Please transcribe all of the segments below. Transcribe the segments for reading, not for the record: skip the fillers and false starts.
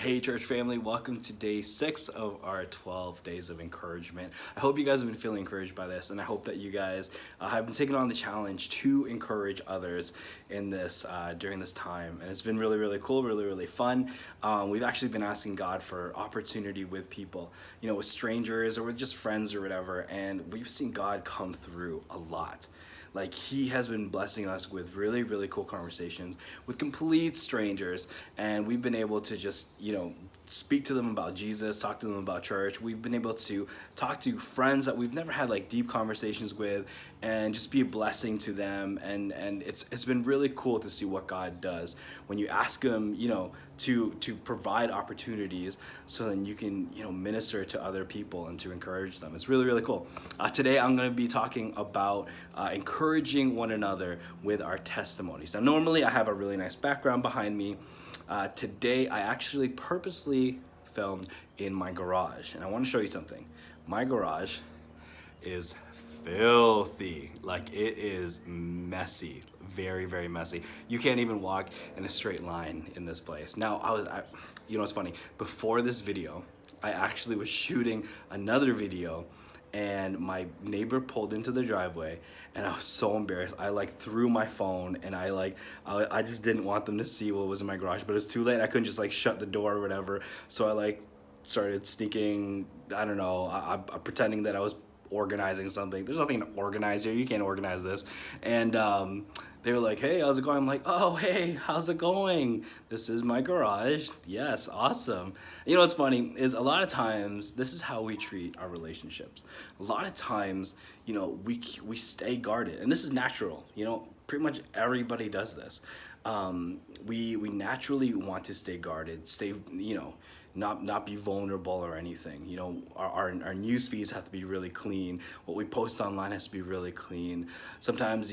Hey, church family, welcome to day 6 of our 12 days of encouragement. I hope you guys have been feeling encouraged by this, and I hope that you guys have been taking on the challenge to encourage others in this during this time. And it's been really, really cool, really, really fun. We've actually been asking God for opportunity with people, with strangers or with just friends or whatever, and we've seen God come through a lot. Like, he has been blessing us with really, really cool conversations with complete strangers, and we've been able to just, speak to them about Jesus, talk to them about church. We've been able to talk to friends that we've never had like deep conversations with, and just be a blessing to them. And it's been really cool to see what God does when you ask him, to provide opportunities so then you can, minister to other people and to encourage them. It's really, really cool. Today I'm going to be talking about encouraging one another with our testimonies. Now, normally I have a really nice background behind me. Today I actually purposely filmed in my garage, and I want to show you something. My garage is filthy. Like, it is messy, very, very messy. You can't even walk in a straight line in this place. Now, it's funny, before this video I actually was shooting another video, and my neighbor pulled into the driveway, and I was so embarrassed. I threw my phone, and I just didn't want them to see what was in my garage, but it was too late. I couldn't just shut the door or whatever, so I started sneaking. I don't know, I'm pretending that I was organizing something. There's nothing to organize here. You can't organize this. And they were like, "Hey, how's it going?" I'm like, "Oh, hey, how's it going? This is my garage." Yes, awesome. What's funny is a lot of times this is how we treat our relationships. A lot of times, we stay guarded, and this is natural. Pretty much everybody does this. We naturally want to stay guarded, stay, not be vulnerable or anything. Our news feeds have to be really clean. What we post online has to be really clean. Sometimes,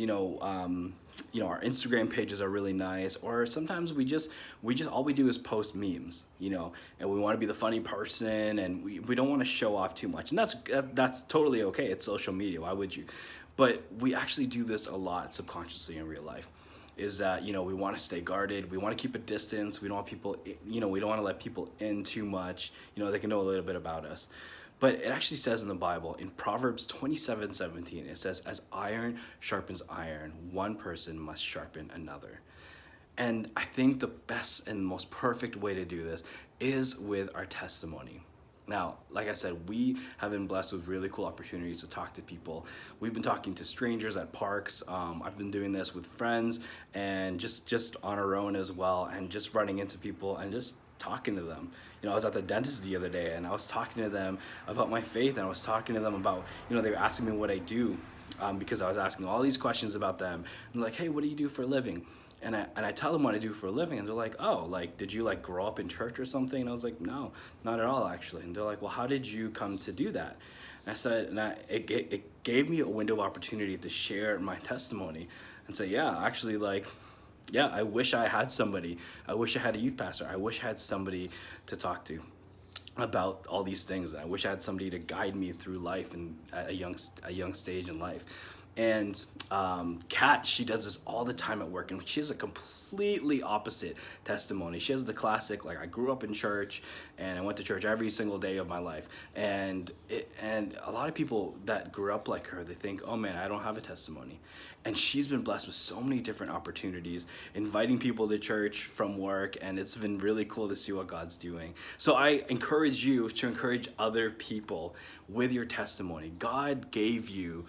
our Instagram pages are really nice, or sometimes we just all we do is post memes, and we want to be the funny person, and we don't want to show off too much, and that's totally okay. It's social media. Why would you? But we actually do this a lot subconsciously in real life. Is that, we want to stay guarded, we want to keep a distance, we don't want people, we don't want to let people in too much, they can know a little bit about us. But it actually says in the Bible, in Proverbs 27:17, it says, "As iron sharpens iron, one person must sharpen another." And I think the best and most perfect way to do this is with our testimony. Now, like I said, we have been blessed with really cool opportunities to talk to people. We've been talking to strangers at parks. I've been doing this with friends, and just on our own as well, and just running into people and just talking to them. I was at the dentist the other day, and I was talking to them about my faith, and I was talking to them about, they were asking me what I do, because I was asking all these questions about them. And like, "Hey, what do you do for a living?" And I tell them what I do for a living, and they're like, "Oh, did you grow up in church or something?" And I was like, "No, not at all, actually." And they're like, "Well, how did you come to do that?" And I said, it gave me a window of opportunity to share my testimony and say, "Yeah, actually, yeah, I wish I had somebody. I wish I had a youth pastor. I wish I had somebody to talk to about all these things. I wish I had somebody to guide me through life and at a young stage in life." And Kat, she does this all the time at work, and she has a completely opposite testimony. She has the classic, I grew up in church, and I went to church every single day of my life. And a lot of people that grew up like her, they think, "Oh man, I don't have a testimony." And she's been blessed with so many different opportunities, inviting people to church from work, and it's been really cool to see what God's doing. So I encourage you to encourage other people with your testimony. God gave you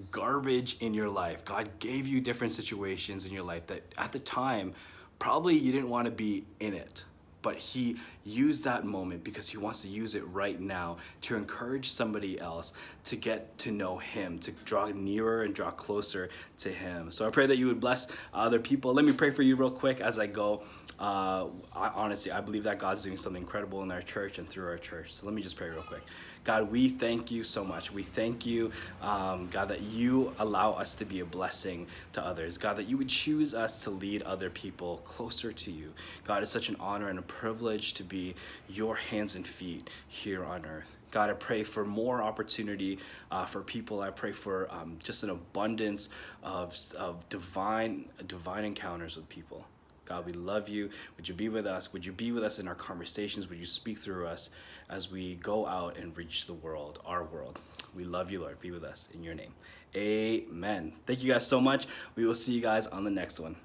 garbage in your life. God gave you different situations in your life that at the time probably you didn't want to be in it, but he used that moment because he wants to use it right now to encourage somebody else to get to know him, to draw nearer and draw closer to him. So I pray that you would bless other people. Let me pray for you real quick as I go. Honestly, I believe that God's doing something incredible in our church and through our church. So let me just pray real quick. God, we thank you so much. We thank you, God, that you allow us to be a blessing to others. God, that you would choose us to lead other people closer to you. God, it's such an honor and a privilege to be your hands and feet here on earth. God, I pray for more opportunity for people. I pray for just an abundance of divine encounters with people. God, we love you. Would you be with us? Would you be with us in our conversations? Would you speak through us as we go out and reach the world, our world? We love you, Lord. Be with us in your name. Amen. Thank you guys so much. We will see you guys on the next one.